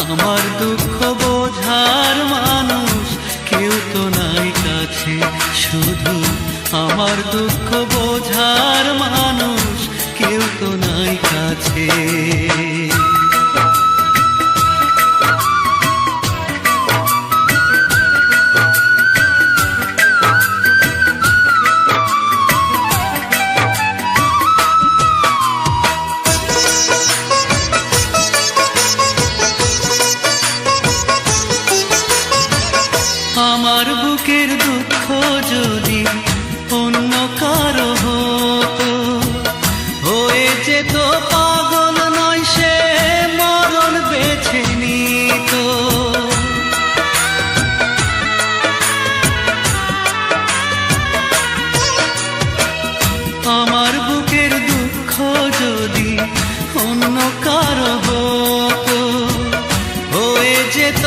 আমার দুঃখ বোঝার মানুষ কেউ তো নাই কাছে, শুধু আমার দুঃখ বোঝার মানুষ কেউ তো নাই কাছে। আমার বুকের দুঃখ যদি অন্য কারো হতো, হয়ে যেত পাগল নয় সে মরণ বেছে নিত। আমার বুকের দুঃখ যদি অন্য কারো হতো, হয়ে যেত